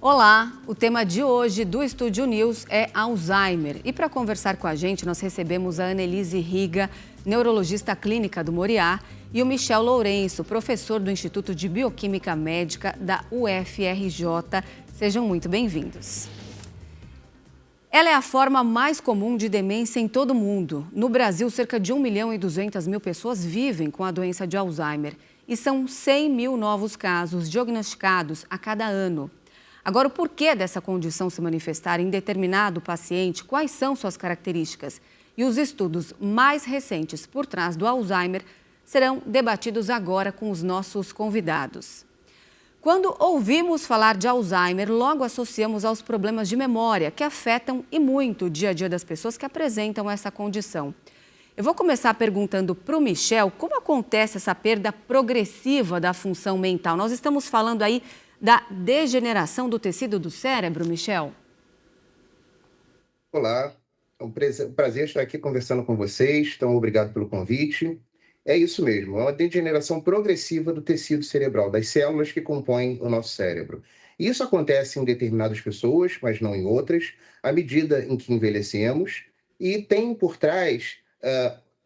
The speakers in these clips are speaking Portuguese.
Olá, o tema de hoje do Estúdio News é Alzheimer. E para conversar com a gente, nós recebemos a Annelise Riga, neurologista clínica do Moriá, e o Michel Lourenço, professor do Instituto de Bioquímica Médica da UFRJ. Sejam muito bem-vindos. Ela é a forma mais comum de demência em todo o mundo. No Brasil, cerca de 1.200.000 pessoas vivem com a doença de Alzheimer. E são 100 mil novos casos diagnosticados a cada ano. Agora, o porquê dessa condição se manifestar em determinado paciente, quais são suas características e os estudos mais recentes por trás do Alzheimer serão debatidos agora com os nossos convidados. Quando ouvimos falar de Alzheimer, logo associamos aos problemas de memória que afetam e muito o dia a dia das pessoas que apresentam essa condição. Eu vou começar perguntando para o Michel como acontece essa perda progressiva da função mental. Nós estamos falando aí da degeneração do tecido do cérebro, Michel? Olá, é um prazer estar aqui conversando com vocês, então obrigado pelo convite. É isso mesmo, é uma degeneração progressiva do tecido cerebral, das células que compõem o nosso cérebro. Isso acontece em determinadas pessoas, mas não em outras, à medida em que envelhecemos, e tem por trás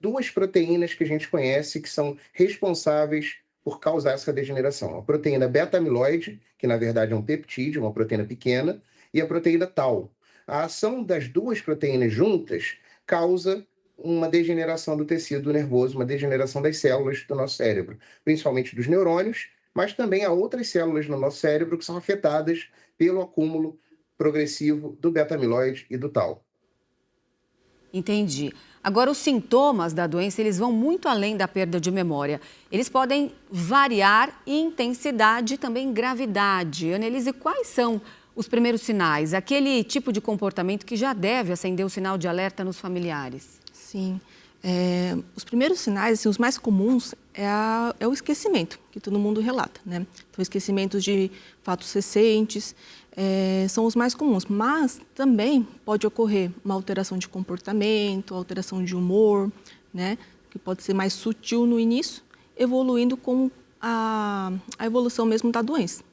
duas proteínas que a gente conhece que são responsáveis por causar essa degeneração. A proteína beta-amiloide, que na verdade é um peptídeo, uma proteína pequena, e a proteína tau. A ação das duas proteínas juntas causa uma degeneração do tecido nervoso, uma degeneração das células do nosso cérebro, principalmente dos neurônios, mas também há outras células no nosso cérebro que são afetadas pelo acúmulo progressivo do beta-amiloide e do tau. Entendi. Agora, os sintomas da doença, eles vão muito além da perda de memória. Eles podem variar em intensidade e também gravidade. Annelise, quais são os primeiros sinais? Aquele tipo de comportamento que já deve acender o sinal de alerta nos familiares? Sim. Os primeiros sinais, assim, os mais comuns, é o esquecimento, que todo mundo relata, né? Então, esquecimentos de fatos recentes são os mais comuns, mas também pode ocorrer uma alteração de comportamento, alteração de humor, né? Que pode ser mais sutil no início, evoluindo com a evolução mesmo da doença.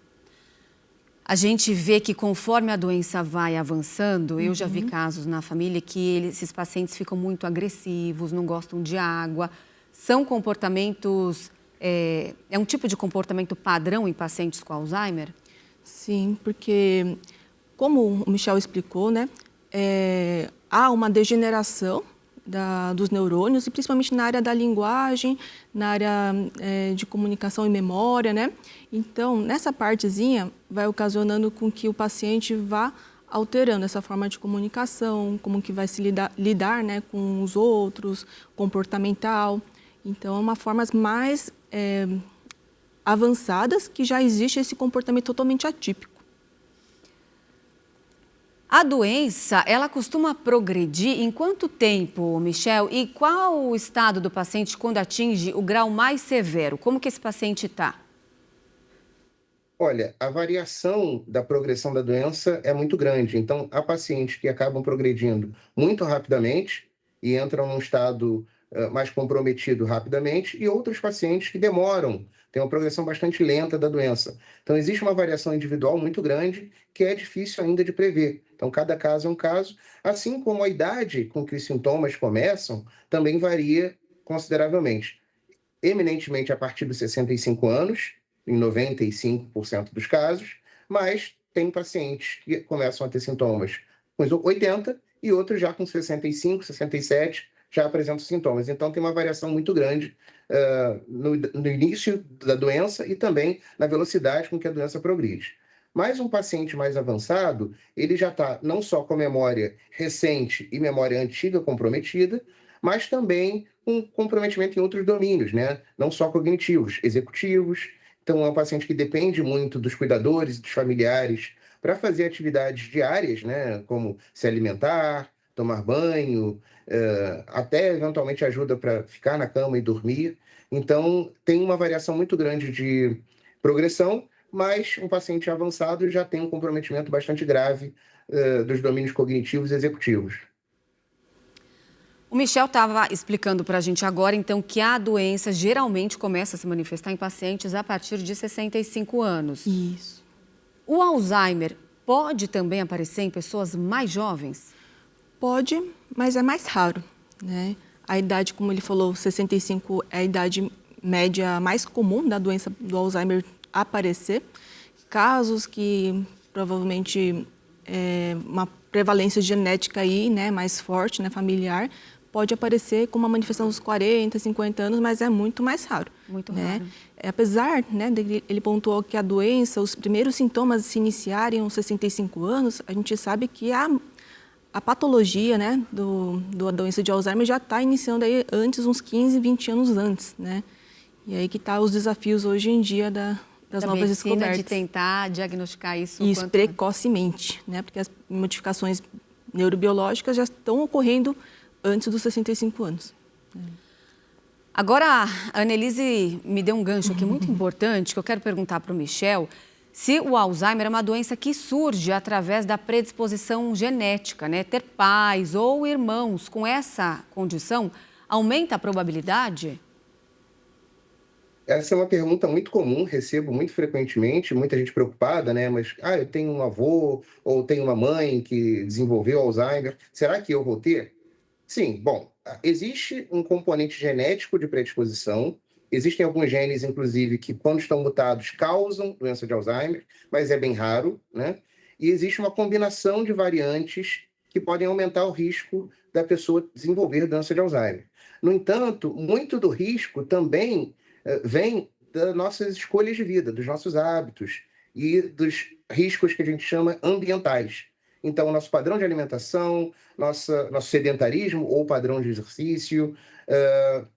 A gente vê que conforme a doença vai avançando, eu já vi casos na família que esses pacientes ficam muito agressivos, não gostam de água. São comportamentos, é um tipo de comportamento padrão em pacientes com Alzheimer? Sim, porque como o Michel explicou, né, há uma degeneração dos neurônios, e principalmente na área da linguagem, na área de comunicação e memória, né? Então, nessa partezinha, vai ocasionando com que o paciente vá alterando essa forma de comunicação, como que vai se lidar, né, com os outros, comportamental. Então, é uma formas mais avançadas que já existe esse comportamento totalmente atípico. A doença, ela costuma progredir em quanto tempo, Michel? E qual o estado do paciente quando atinge o grau mais severo? Como que esse paciente está? Olha, a variação da progressão da doença é muito grande. Então, há pacientes que acabam progredindo muito rapidamente e entram num estado mais comprometido rapidamente, e outros pacientes que demoram, têm uma progressão bastante lenta da doença. Então, existe uma variação individual muito grande que é difícil ainda de prever. Então, cada caso é um caso, assim como a idade com que os sintomas começam também varia consideravelmente. Eminentemente a partir dos 65 anos, em 95% dos casos, mas tem pacientes que começam a ter sintomas com 80 e outros já com 65, 67 já apresentam sintomas. Então, tem uma variação muito grande no início da doença e também na velocidade com que a doença progride. Mas um paciente mais avançado, ele já está não só com memória recente e memória antiga comprometida, mas também com comprometimento em outros domínios, né? Não só cognitivos, executivos. Então, é um paciente que depende muito dos cuidadores e dos familiares para fazer atividades diárias, né? Como se alimentar, tomar banho, até eventualmente ajuda para ficar na cama e dormir. Então, tem uma variação muito grande de progressão, mas um paciente avançado já tem um comprometimento bastante grave dos domínios cognitivos e executivos. O Michel estava explicando para a gente agora, então, que a doença geralmente começa a se manifestar em pacientes a partir de 65 anos. Isso. O Alzheimer pode também aparecer em pessoas mais jovens? Pode, mas é mais raro, né? A idade, como ele falou, 65 é a idade média mais comum da doença do Alzheimer aparecer. Casos que provavelmente uma prevalência genética aí, né, mais forte, né, familiar, pode aparecer com uma manifestação aos 40, 50 anos, mas é muito mais raro. Muito né? raro. Apesar, né, ele pontuou que a doença, os primeiros sintomas se iniciarem aos 65 anos, a gente sabe que a patologia, né, da doença de Alzheimer já está iniciando aí antes, uns 15, 20 anos antes, né? E aí que está os desafios hoje em dia das novas descobertas. De tentar diagnosticar isso precocemente, né? Porque as modificações neurobiológicas já estão ocorrendo antes dos 65 anos. Agora, a Annelise me deu um gancho aqui muito importante, que eu quero perguntar para o Michel se o Alzheimer é uma doença que surge através da predisposição genética, né? Ter pais ou irmãos com essa condição aumenta a probabilidade? Essa é uma pergunta muito comum, recebo muito frequentemente, muita gente preocupada, né? Mas, eu tenho um avô ou tenho uma mãe que desenvolveu Alzheimer, será que eu vou ter? Sim, bom, existe um componente genético de predisposição, existem alguns genes, inclusive, que quando estão mutados causam doença de Alzheimer, mas é bem raro, né? E existe uma combinação de variantes que podem aumentar o risco da pessoa desenvolver doença de Alzheimer. No entanto, muito do risco também vem das nossas escolhas de vida, dos nossos hábitos e dos riscos que a gente chama ambientais. Então, nosso padrão de alimentação, nosso sedentarismo ou padrão de exercício,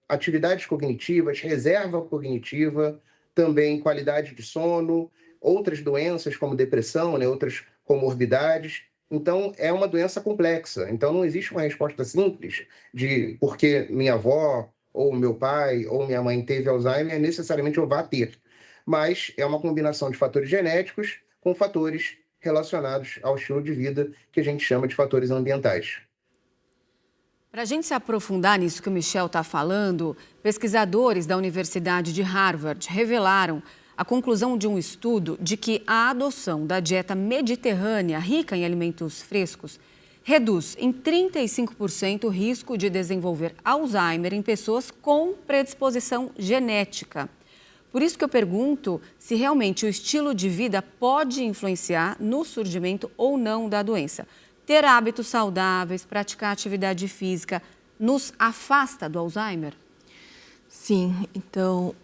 atividades cognitivas, reserva cognitiva, também qualidade de sono, outras doenças como depressão, né, outras comorbidades. Então, é uma doença complexa. Então, não existe uma resposta simples de porque minha avó ou meu pai ou minha mãe teve Alzheimer, necessariamente eu vá ter. Mas é uma combinação de fatores genéticos com fatores relacionados ao estilo de vida, que a gente chama de fatores ambientais. Para a gente se aprofundar nisso que o Michel está falando, pesquisadores da Universidade de Harvard revelaram a conclusão de um estudo de que a adoção da dieta mediterrânea rica em alimentos frescos reduz em 35% o risco de desenvolver Alzheimer em pessoas com predisposição genética. Por isso que eu pergunto se realmente o estilo de vida pode influenciar no surgimento ou não da doença. Ter hábitos saudáveis, praticar atividade física, nos afasta do Alzheimer? Sim, então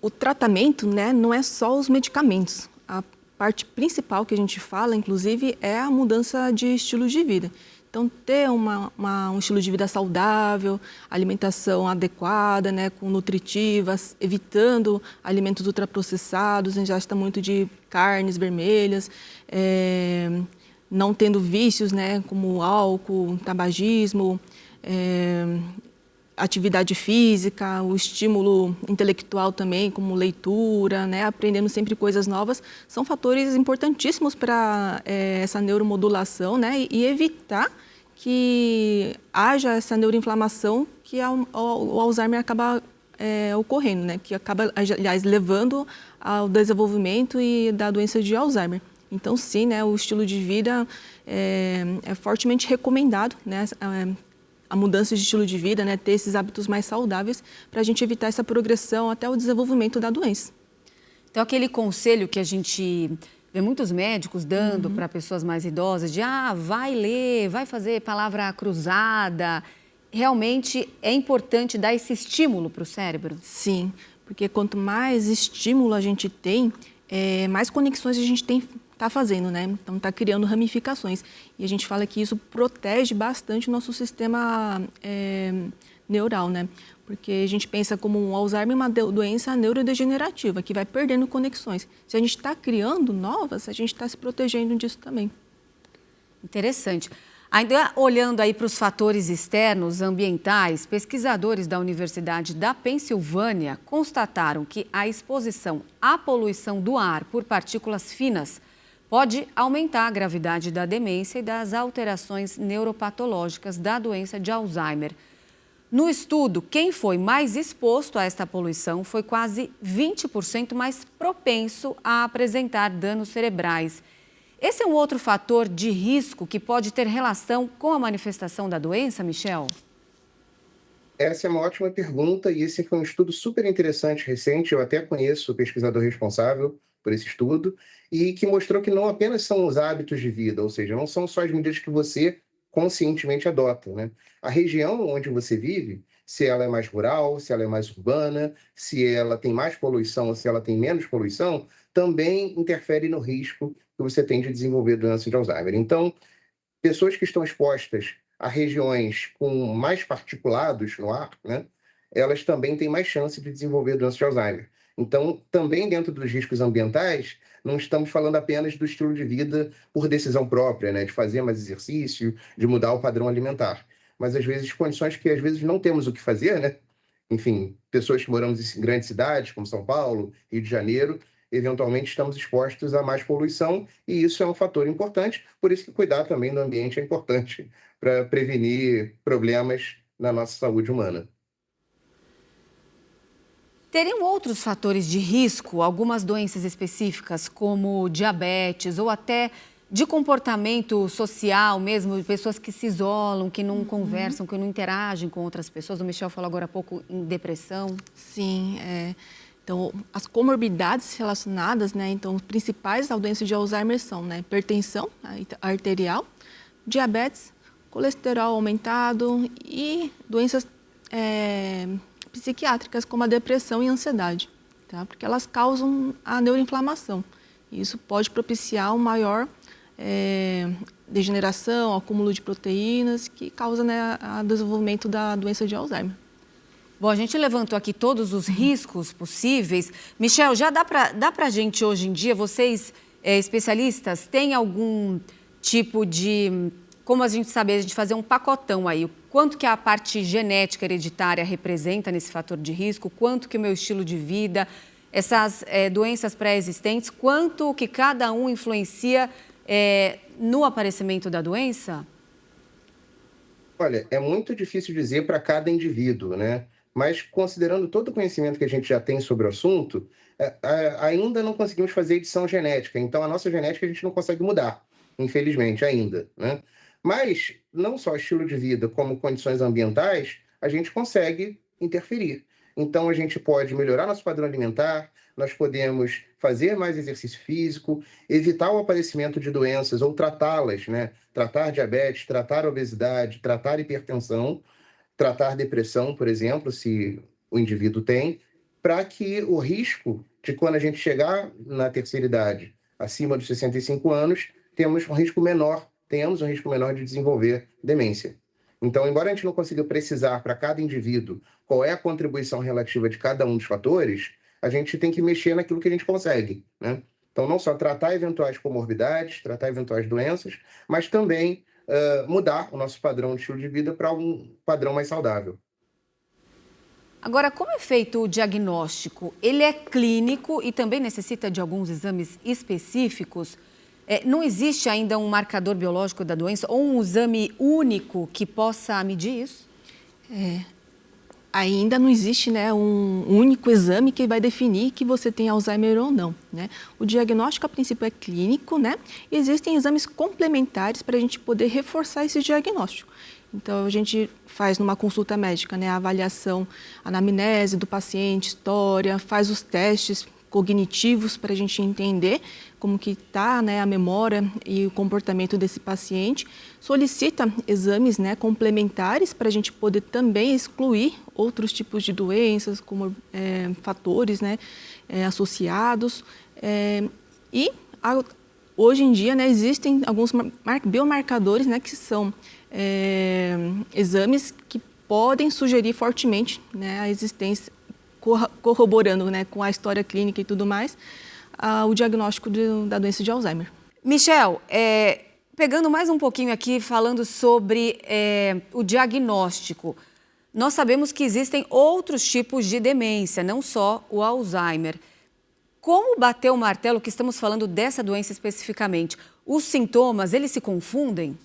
o tratamento, né, não é só os medicamentos. A parte principal que a gente fala, inclusive, é a mudança de estilo de vida. Então, ter um estilo de vida saudável, alimentação adequada, né, com nutritivas, evitando alimentos ultraprocessados, a gente já está muito de carnes vermelhas, não tendo vícios, né, como álcool, tabagismo, atividade física, o estímulo intelectual também, como leitura, né, aprendendo sempre coisas novas, são fatores importantíssimos para essa neuromodulação, né, e evitar que haja essa neuroinflamação que o Alzheimer acaba ocorrendo, né, que acaba, aliás, levando ao desenvolvimento e da doença de Alzheimer. Então, sim, né, o estilo de vida é fortemente recomendado, né, a mudança de estilo de vida, né, ter esses hábitos mais saudáveis para a gente evitar essa progressão até o desenvolvimento da doença. Então, aquele conselho que a gente vê muitos médicos dando para pessoas mais idosas de vai ler, vai fazer palavra cruzada, realmente é importante dar esse estímulo para o cérebro? Sim, porque quanto mais estímulo a gente tem, mais conexões a gente está fazendo, né? Então, está criando ramificações. E a gente fala que isso protege bastante o nosso sistema neural, né? Porque a gente pensa como um Alzheimer uma doença neurodegenerativa, que vai perdendo conexões. Se a gente está criando novas, a gente está se protegendo disso também. Interessante. Ainda olhando aí para os fatores externos ambientais, pesquisadores da Universidade da Pensilvânia constataram que a exposição à poluição do ar por partículas finas pode aumentar a gravidade da demência e das alterações neuropatológicas da doença de Alzheimer. No estudo, quem foi mais exposto a esta poluição foi quase 20% mais propenso a apresentar danos cerebrais. Esse é um outro fator de risco que pode ter relação com a manifestação da doença, Michel? Essa é uma ótima pergunta e esse foi um estudo super interessante, recente. Eu até conheço o pesquisador responsável por esse estudo e que mostrou que não apenas são os hábitos de vida, ou seja, não são só as medidas que você conscientemente adota, né? A região onde você vive, se ela é mais rural, se ela é mais urbana, se ela tem mais poluição ou se ela tem menos poluição, também interfere no risco que você tem de desenvolver doença de Alzheimer. Então, pessoas que estão expostas a regiões com mais particulados no ar, né, elas também têm mais chance de desenvolver doença de Alzheimer. Então, também dentro dos riscos ambientais, não estamos falando apenas do estilo de vida por decisão própria, né, de fazer mais exercício, de mudar o padrão alimentar. Mas, às vezes, condições que, às vezes, não temos o que fazer, né? Enfim, pessoas que moramos em grandes cidades, como São Paulo, Rio de Janeiro, eventualmente estamos expostos a mais poluição e isso é um fator importante, por isso que cuidar também do ambiente é importante para prevenir problemas na nossa saúde humana. Teriam outros fatores de risco, algumas doenças específicas, como diabetes ou até de comportamento social mesmo, de pessoas que se isolam, que não conversam, que não interagem com outras pessoas? O Michel falou agora há pouco em depressão. Sim, então as comorbidades relacionadas, né? Então, os principais à doença de Alzheimer são, né, hipertensão arterial, diabetes, colesterol aumentado e doenças psiquiátricas como a depressão e a ansiedade, tá? Porque elas causam a neuroinflamação. Isso pode propiciar um maior degeneração, acúmulo de proteínas, que causa, né, o desenvolvimento da doença de Alzheimer. Bom, a gente levantou aqui todos os riscos possíveis. Michel, já dá para a gente hoje em dia, vocês especialistas, têm algum tipo de, como a gente sabe, a gente fazer um pacotão aí, o quanto que a parte genética hereditária representa nesse fator de risco, quanto que o meu estilo de vida, essas doenças pré-existentes, quanto que cada um influencia no aparecimento da doença? Olha, é muito difícil dizer para cada indivíduo, né? Mas considerando todo o conhecimento que a gente já tem sobre o assunto, ainda não conseguimos fazer edição genética. Então, a nossa genética a gente não consegue mudar, infelizmente, ainda, né? Mas, não só estilo de vida, como condições ambientais, a gente consegue interferir. Então, a gente pode melhorar nosso padrão alimentar, nós podemos fazer mais exercício físico, evitar o aparecimento de doenças ou tratá-las, né? Tratar diabetes, tratar obesidade, tratar hipertensão, tratar depressão, por exemplo, se o indivíduo tem, para que o risco de quando a gente chegar na terceira idade, acima dos 65 anos, tenhamos um risco menor de desenvolver demência. Então, embora a gente não consiga precisar para cada indivíduo qual é a contribuição relativa de cada um dos fatores, a gente tem que mexer naquilo que a gente consegue, né? Então, não só tratar eventuais comorbidades, tratar eventuais doenças, mas também mudar o nosso padrão de estilo de vida para um padrão mais saudável. Agora, como é feito o diagnóstico? Ele é clínico e também necessita de alguns exames específicos? Não existe ainda um marcador biológico da doença ou um exame único que possa medir isso? Ainda não existe, né, um único exame que vai definir que você tem Alzheimer ou não, né? O diagnóstico, a princípio, é clínico, né? E existem exames complementares para a gente poder reforçar esse diagnóstico. Então, a gente faz numa consulta médica, né, a avaliação, a anamnese do paciente, história, faz os testes cognitivos para a gente entender como que está, né, a memória e o comportamento desse paciente, solicita exames, né, complementares para a gente poder também excluir outros tipos de doenças, como fatores, né, associados. Hoje em dia, né, existem alguns biomarcadores, né, que são exames que podem sugerir fortemente, né, a existência, corroborando, né, com a história clínica e tudo mais, o diagnóstico da doença de Alzheimer. Michel, pegando mais um pouquinho aqui, falando sobre o diagnóstico, nós sabemos que existem outros tipos de demência, não só o Alzheimer. Como bater o martelo que estamos falando dessa doença especificamente? Os sintomas, eles se confundem?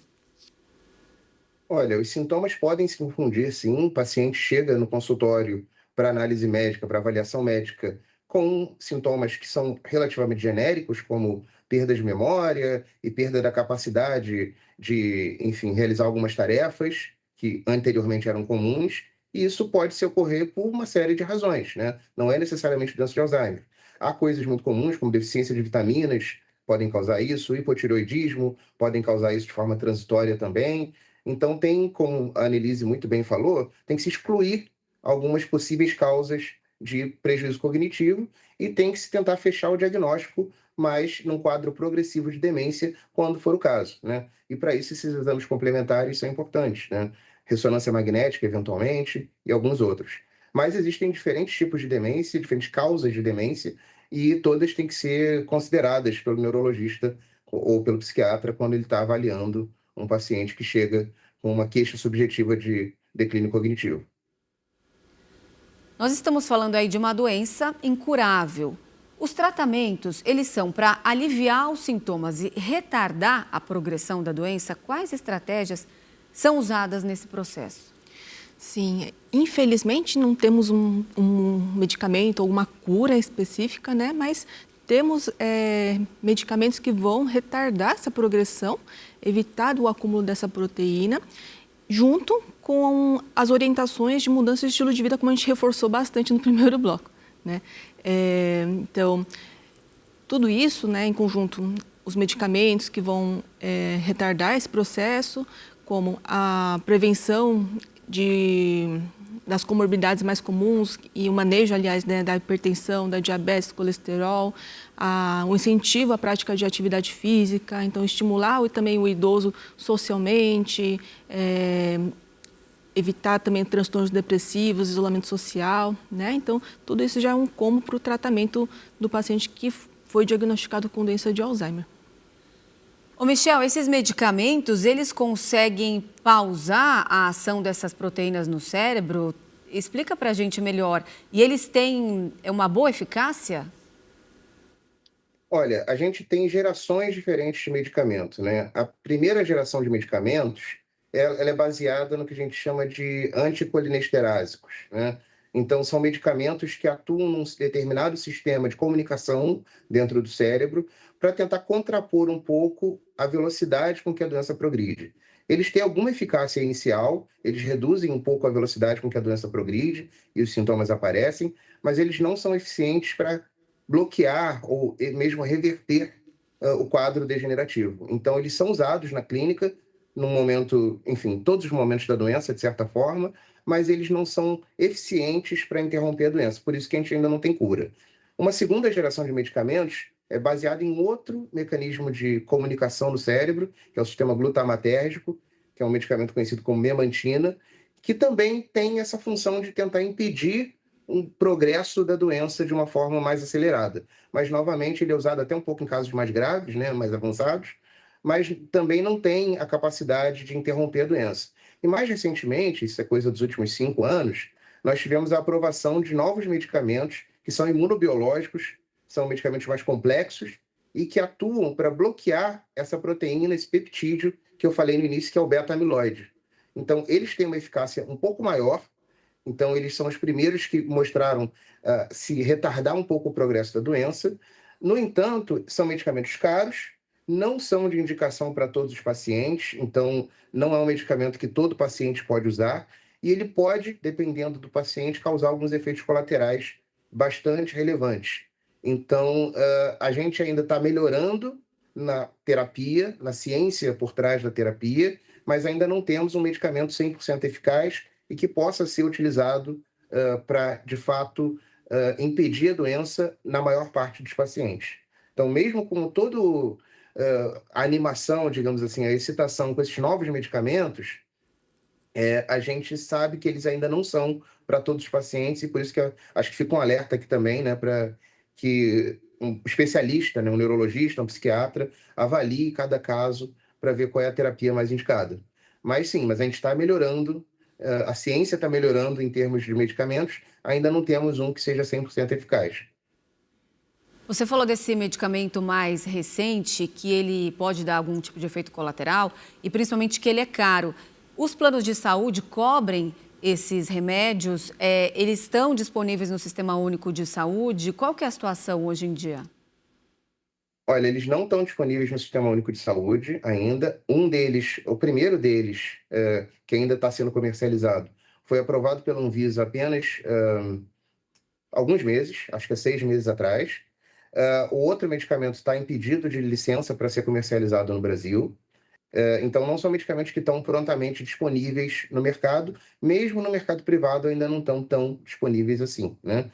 Olha, os sintomas podem se confundir, sim. O paciente chega no consultório para análise médica, para avaliação médica, com sintomas que são relativamente genéricos, como perda de memória e perda da capacidade de, enfim, realizar algumas tarefas que anteriormente eram comuns, e isso pode ocorrer por uma série de razões, né? Não é necessariamente doença de Alzheimer. Há coisas muito comuns, como deficiência de vitaminas, podem causar isso, hipotireoidismo, podem causar isso de forma transitória também. Então, tem, como a Annelise muito bem falou, tem que se excluir algumas possíveis causas de prejuízo cognitivo e tem que se tentar fechar o diagnóstico, mas num quadro progressivo de demência, quando for o caso, né? E para isso, esses exames complementares são importantes, né? Ressonância magnética, eventualmente, e alguns outros. Mas existem diferentes tipos de demência, diferentes causas de demência, e todas têm que ser consideradas pelo neurologista ou pelo psiquiatra quando ele está avaliando um paciente que chega com uma queixa subjetiva de declínio cognitivo. Nós estamos falando aí de uma doença incurável. Os tratamentos, eles são para aliviar os sintomas e retardar a progressão da doença? Quais estratégias são usadas nesse processo? Sim, infelizmente não temos um medicamento ou uma cura específica, né? Mas temos medicamentos que vão retardar essa progressão, evitar o acúmulo dessa proteína, junto com as orientações de mudança de estilo de vida, como a gente reforçou bastante no primeiro bloco, né? Então, tudo isso, né, em conjunto, os medicamentos que vão retardar esse processo, como a prevenção das comorbidades mais comuns e o manejo, aliás, né, da hipertensão, da diabetes, colesterol, o incentivo à prática de atividade física, então estimular também o idoso socialmente, evitar também transtornos depressivos, isolamento social, né? Então, tudo isso já é um combo para o tratamento do paciente que foi diagnosticado com doença de Alzheimer. Ô Michel, esses medicamentos, eles conseguem pausar a ação dessas proteínas no cérebro? Explica pra gente melhor. E eles têm uma boa eficácia? Olha, a gente tem gerações diferentes de medicamentos, né? A primeira geração de medicamentos, ela é baseada no que a gente chama de anticolinesterásicos, né? Então, são medicamentos que atuam num determinado sistema de comunicação dentro do cérebro para tentar contrapor um pouco a velocidade com que a doença progride. Eles têm alguma eficácia inicial, eles reduzem um pouco a velocidade com que a doença progride e os sintomas aparecem, mas eles não são eficientes para bloquear ou mesmo reverter o quadro degenerativo. Então, eles são usados na clínica num momento, enfim, todos os momentos da doença, de certa forma, mas eles não são eficientes para interromper a doença, por isso que a gente ainda não tem cura. Uma segunda geração de medicamentos é baseada em outro mecanismo de comunicação no cérebro, que é o sistema glutamatérgico, que é um medicamento conhecido como memantina, que também tem essa função de tentar impedir um progresso da doença de uma forma mais acelerada. Mas, novamente, ele é usado até um pouco em casos mais graves, né, mais avançados, mas também não tem a capacidade de interromper a doença. E mais recentemente, isso é coisa dos últimos 5 anos, nós tivemos a aprovação de novos medicamentos que são imunobiológicos, são medicamentos mais complexos e que atuam para bloquear essa proteína, esse peptídeo que eu falei no início, que é o beta-amiloide. Então, eles têm uma eficácia um pouco maior, então eles são os primeiros que mostraram se retardar um pouco o progresso da doença. No entanto, são medicamentos caros, não são de indicação para todos os pacientes, então não é um medicamento que todo paciente pode usar, e ele pode, dependendo do paciente, causar alguns efeitos colaterais bastante relevantes. Então, a gente ainda está melhorando na terapia, na ciência por trás da terapia, mas ainda não temos um medicamento 100% eficaz e que possa ser utilizado para, de fato, impedir a doença na maior parte dos pacientes. Então, mesmo com todo a animação, digamos assim, a excitação com esses novos medicamentos, a gente sabe que eles ainda não são para todos os pacientes, e por isso que acho que fica um alerta aqui também, né, para que um especialista, né, um neurologista, um psiquiatra, avalie cada caso para ver qual é a terapia mais indicada. Mas sim, mas a gente está melhorando, a ciência está melhorando em termos de medicamentos, ainda não temos um que seja 100% eficaz. Você falou desse medicamento mais recente, que ele pode dar algum tipo de efeito colateral e principalmente que ele é caro. Os planos de saúde cobrem esses remédios? Eles estão disponíveis no Sistema Único de Saúde? Qual que é a situação hoje em dia? Olha, eles não estão disponíveis no Sistema Único de Saúde ainda. Um deles, o primeiro deles, que ainda está sendo comercializado, foi aprovado pela Anvisa apenas alguns meses, acho que há 6 meses atrás. O outro medicamento está em pedido de licença para ser comercializado no Brasil. Então, não são medicamentos que estão prontamente disponíveis no mercado, mesmo no mercado privado ainda não estão tão disponíveis assim, né?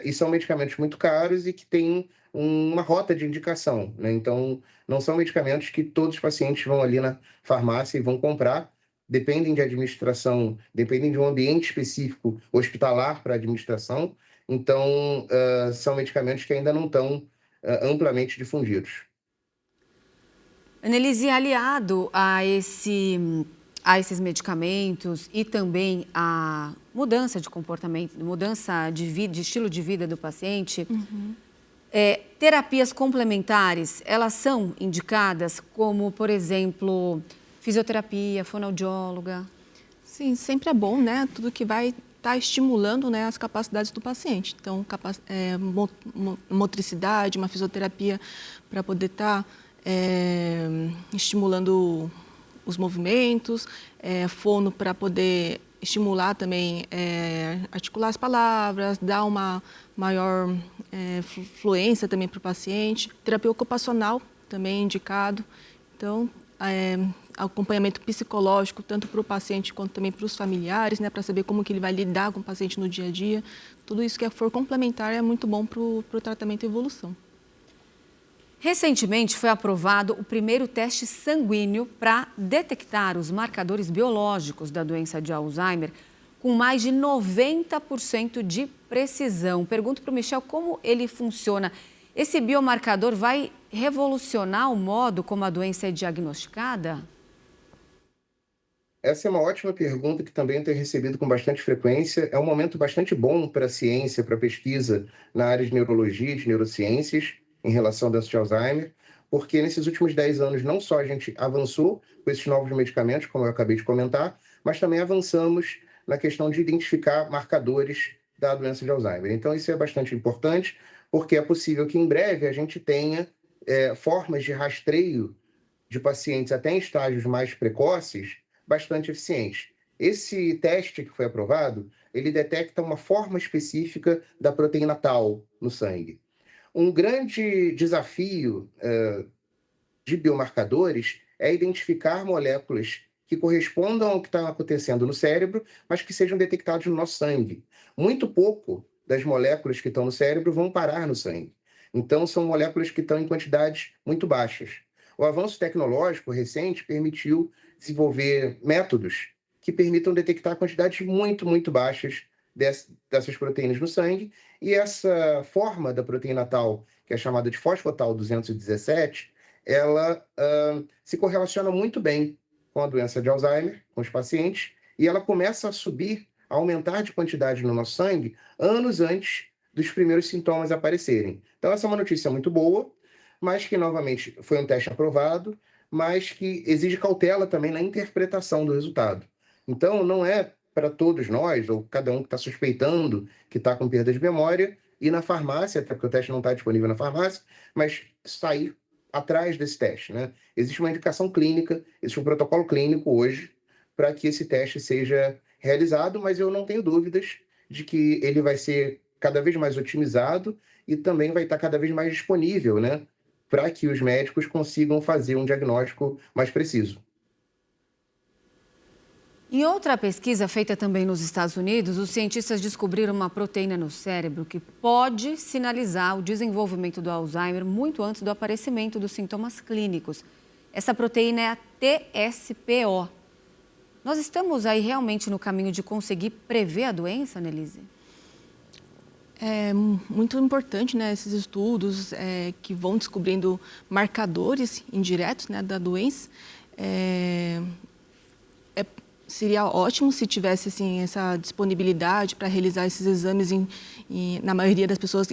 E são medicamentos muito caros e que têm uma rota de indicação, né? Então, não são medicamentos que todos os pacientes vão ali na farmácia e vão comprar, dependem de administração, dependem de um ambiente específico hospitalar para administração, então, são medicamentos que ainda não estão amplamente difundidos. Annelise, aliado a esses medicamentos e também a mudança de comportamento, mudança de vida, de estilo de vida do paciente, terapias complementares, elas são indicadas como, por exemplo, fisioterapia, fonoaudióloga? Sim, sempre é bom, né? Tudo que vai estar estimulando, né, as capacidades do paciente. Então, motricidade, uma fisioterapia para poder estar estimulando os movimentos, fono para poder estimular também, articular as palavras, dar uma maior fluência também para o paciente. Terapia ocupacional também é indicado. Então, acompanhamento psicológico, tanto para o paciente quanto também para os familiares, né, para saber como que ele vai lidar com o paciente no dia a dia. Tudo isso que for complementar é muito bom para o tratamento e evolução. Recentemente foi aprovado o primeiro teste sanguíneo para detectar os marcadores biológicos da doença de Alzheimer com mais de 90% de precisão. Pergunto para o Michel como ele funciona. Esse biomarcador vai revolucionar o modo como a doença é diagnosticada? Essa é uma ótima pergunta que também tenho recebido com bastante frequência. É um momento bastante bom para a ciência, para a pesquisa na área de neurologia e de neurociências em relação à doença de Alzheimer, porque nesses últimos 10 anos não só a gente avançou com esses novos medicamentos, como eu acabei de comentar, mas também avançamos na questão de identificar marcadores da doença de Alzheimer. Então isso é bastante importante, porque é possível que em breve a gente tenha formas de rastreio de pacientes até em estágios mais precoces bastante eficientes. Esse teste que foi aprovado, ele detecta uma forma específica da proteína tau no sangue. Um grande desafio de biomarcadores é identificar moléculas que correspondam ao que está acontecendo no cérebro, mas que sejam detectados no nosso sangue. Muito pouco das moléculas que estão no cérebro vão parar no sangue. Então, são moléculas que estão em quantidades muito baixas. O avanço tecnológico recente permitiu desenvolver métodos que permitam detectar quantidades muito, muito baixas dessas proteínas no sangue, e essa forma da proteína tau, que é chamada de fosfotal 217, ela se correlaciona muito bem com a doença de Alzheimer, com os pacientes, e ela começa a subir, a aumentar de quantidade no nosso sangue anos antes dos primeiros sintomas aparecerem. Então, essa é uma notícia muito boa, mas que, novamente, foi um teste aprovado, mas que exige cautela também na interpretação do resultado. Então, não é para todos nós, ou cada um que está suspeitando que está com perda de memória, ir na farmácia, até porque o teste não está disponível na farmácia, mas sair atrás desse teste, né? Existe uma indicação clínica, existe um protocolo clínico hoje para que esse teste seja realizado, mas eu não tenho dúvidas de que ele vai ser cada vez mais otimizado e também vai estar cada vez mais disponível, né? Para que os médicos consigam fazer um diagnóstico mais preciso. Em outra pesquisa feita também nos Estados Unidos, os cientistas descobriram uma proteína no cérebro que pode sinalizar o desenvolvimento do Alzheimer muito antes do aparecimento dos sintomas clínicos. Essa proteína é a TSPO. Nós estamos aí realmente no caminho de conseguir prever a doença, Annelise? É muito importante, né, esses estudos que vão descobrindo marcadores indiretos, né, da doença. Seria ótimo se tivesse assim, essa disponibilidade para realizar esses exames na maioria das pessoas,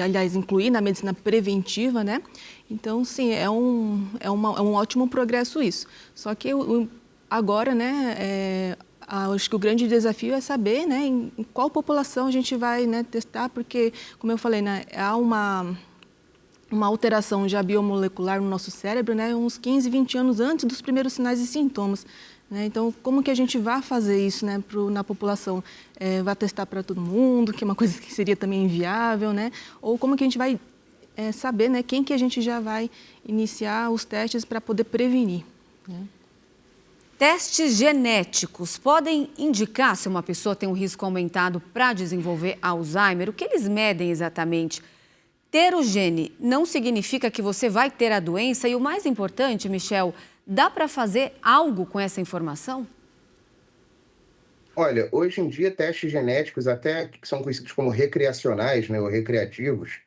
aliás, incluir na medicina preventiva, né? Então, sim, é um ótimo progresso isso. Só que agora, né, acho que o grande desafio é saber, né, em qual população a gente vai, né, testar, porque, como eu falei, né, há uma alteração já biomolecular no nosso cérebro, né, uns 15, 20 anos antes dos primeiros sinais e sintomas. Né? Então, como que a gente vai fazer isso, né, na população? Vai testar para todo mundo, que é uma coisa que seria também inviável, né? Ou como que a gente vai saber, né, quem que a gente já vai iniciar os testes para poder prevenir, né? Testes genéticos podem indicar se uma pessoa tem um risco aumentado para desenvolver Alzheimer? O que eles medem exatamente? Ter o gene não significa que você vai ter a doença? E o mais importante, Michel, dá para fazer algo com essa informação? Olha, hoje em dia, testes genéticos, até que são conhecidos como recreacionais, né, ou recreativos,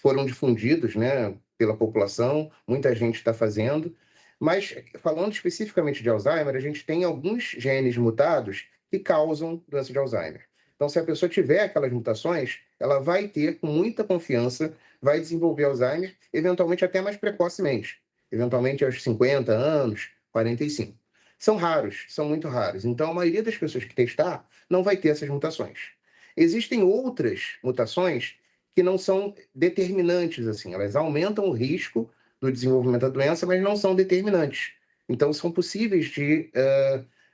foram difundidos, né, pela população, muita gente está fazendo. Mas, falando especificamente de Alzheimer, a gente tem alguns genes mutados que causam doença de Alzheimer. Então, se a pessoa tiver aquelas mutações, ela vai ter, com muita confiança, vai desenvolver Alzheimer, eventualmente até mais precocemente, eventualmente aos 50 anos, 45. São raros, são muito raros. Então, a maioria das pessoas que testar não vai ter essas mutações. Existem outras mutações que não são determinantes, assim, elas aumentam o risco do desenvolvimento da doença, mas não são determinantes. Então, são possíveis de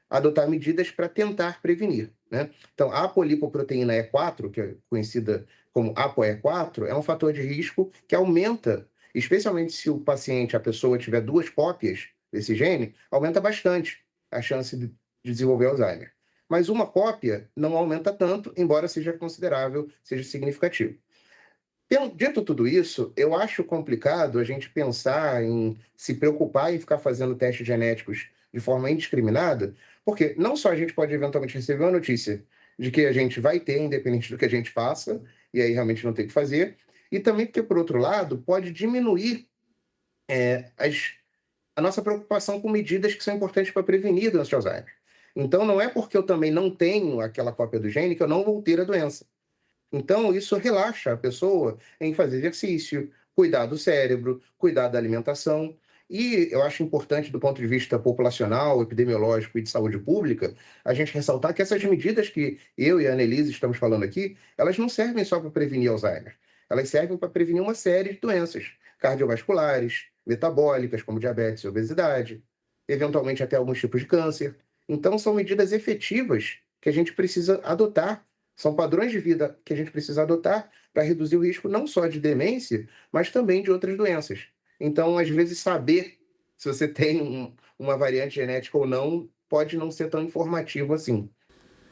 adotar medidas para tentar prevenir, né? Então, a apolipoproteína E4, que é conhecida como ApoE4, é um fator de risco que aumenta, especialmente se o paciente, a pessoa, tiver 2 cópias desse gene, aumenta bastante a chance de desenvolver Alzheimer. Mas uma cópia não aumenta tanto, embora seja considerável, seja significativo. Dito tudo isso, eu acho complicado a gente pensar em se preocupar em ficar fazendo testes genéticos de forma indiscriminada, porque não só a gente pode eventualmente receber uma notícia de que a gente vai ter, independente do que a gente faça, e aí realmente não tem o que fazer, e também porque, por outro lado, pode diminuir a nossa preocupação com medidas que são importantes para prevenir a doença de Alzheimer. Então, não é porque eu também não tenho aquela cópia do gene que eu não vou ter a doença. Então, isso relaxa a pessoa em fazer exercício, cuidar do cérebro, cuidar da alimentação. E eu acho importante, do ponto de vista populacional, epidemiológico e de saúde pública, a gente ressaltar que essas medidas que eu e a Annelise estamos falando aqui, elas não servem só para prevenir Alzheimer. Elas servem para prevenir uma série de doenças cardiovasculares, metabólicas, como diabetes e obesidade, eventualmente até alguns tipos de câncer. Então, são medidas efetivas que a gente precisa adotar, são padrões de vida que a gente precisa adotar para reduzir o risco não só de demência, mas também de outras doenças. Então, às vezes, saber se você tem uma variante genética ou não pode não ser tão informativo assim.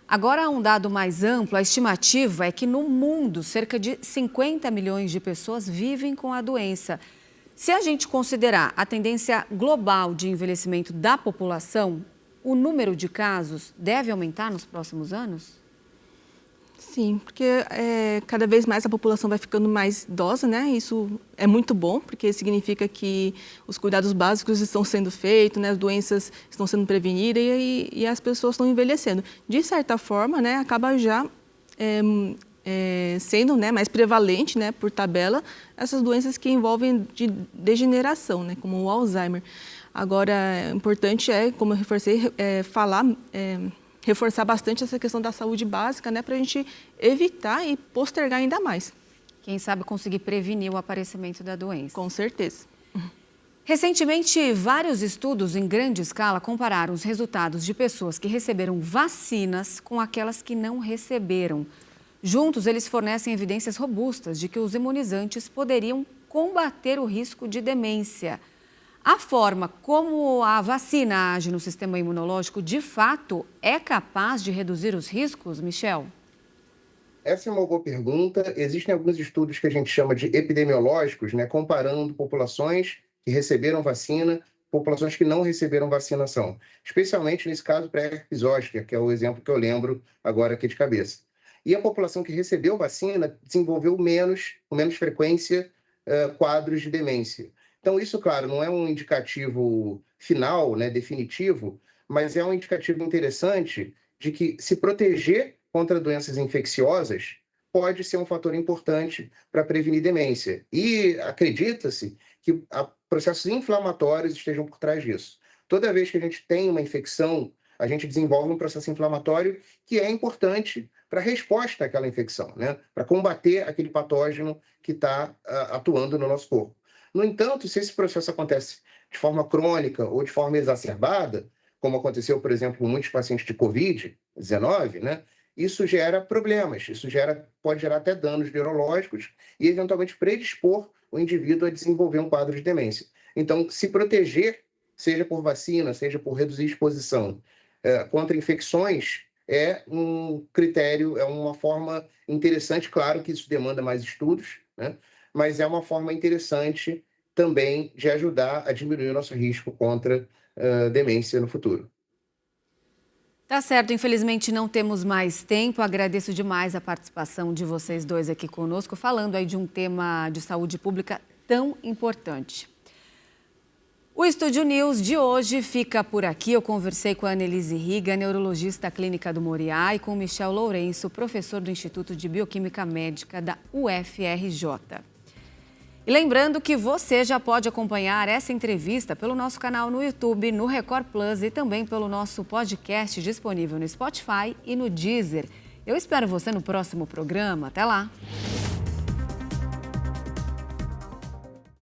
Agora, um dado mais amplo, a estimativa é que no mundo, cerca de 50 milhões de pessoas vivem com a doença. Se a gente considerar a tendência global de envelhecimento da população, o número de casos deve aumentar nos próximos anos? Sim, porque cada vez mais a população vai ficando mais idosa, né? Isso é muito bom, porque significa que os cuidados básicos estão sendo feitos, né? As doenças estão sendo prevenidas e as pessoas estão envelhecendo. De certa forma, né, acaba já sendo, né, mais prevalente, né, por tabela, essas doenças que envolvem de degeneração, né, como o Alzheimer. Agora, importante como eu reforcei, reforçar bastante essa questão da saúde básica, né, para a gente evitar e postergar ainda mais. Quem sabe conseguir prevenir o aparecimento da doença. Com certeza. Recentemente, vários estudos em grande escala compararam os resultados de pessoas que receberam vacinas com aquelas que não receberam. Juntos, eles fornecem evidências robustas de que os imunizantes poderiam combater o risco de demência. A forma como a vacina age no sistema imunológico, de fato, é capaz de reduzir os riscos, Michel? Essa é uma boa pergunta. Existem alguns estudos que a gente chama de epidemiológicos, né, comparando populações que receberam vacina, populações que não receberam vacinação. Especialmente nesse caso para a herpes zoster, que é o exemplo que eu lembro agora aqui de cabeça. E a população que recebeu vacina desenvolveu com menos frequência, quadros de demência. Então, isso, claro, não é um indicativo final, né, definitivo, mas é um indicativo interessante de que se proteger contra doenças infecciosas pode ser um fator importante para prevenir demência. E acredita-se que processos inflamatórios estejam por trás disso. Toda vez que a gente tem uma infecção, a gente desenvolve um processo inflamatório que é importante para a resposta àquela infecção, né? Para combater aquele patógeno que está atuando no nosso corpo. No entanto, se esse processo acontece de forma crônica ou de forma exacerbada, como aconteceu, por exemplo, com muitos pacientes de Covid-19, né? Isso gera problemas, pode gerar até danos neurológicos e, eventualmente, predispor o indivíduo a desenvolver um quadro de demência. Então, se proteger, seja por vacina, seja por reduzir a exposição contra infecções, é um critério, é uma forma interessante. Claro que isso demanda mais estudos, né? Mas é uma forma interessante também de ajudar a diminuir o nosso risco contra demência no futuro. Tá certo, infelizmente não temos mais tempo. Agradeço demais a participação de vocês dois aqui conosco, falando aí de um tema de saúde pública tão importante. O Estúdio News de hoje fica por aqui. Eu conversei com a Annelise Riga, neurologista clínica do Moriá, e com o Michel Lourenço, professor do Instituto de Bioquímica Médica da UFRJ. E lembrando que você já pode acompanhar essa entrevista pelo nosso canal no YouTube, no Record Plus e também pelo nosso podcast disponível no Spotify e no Deezer. Eu espero você no próximo programa. Até lá!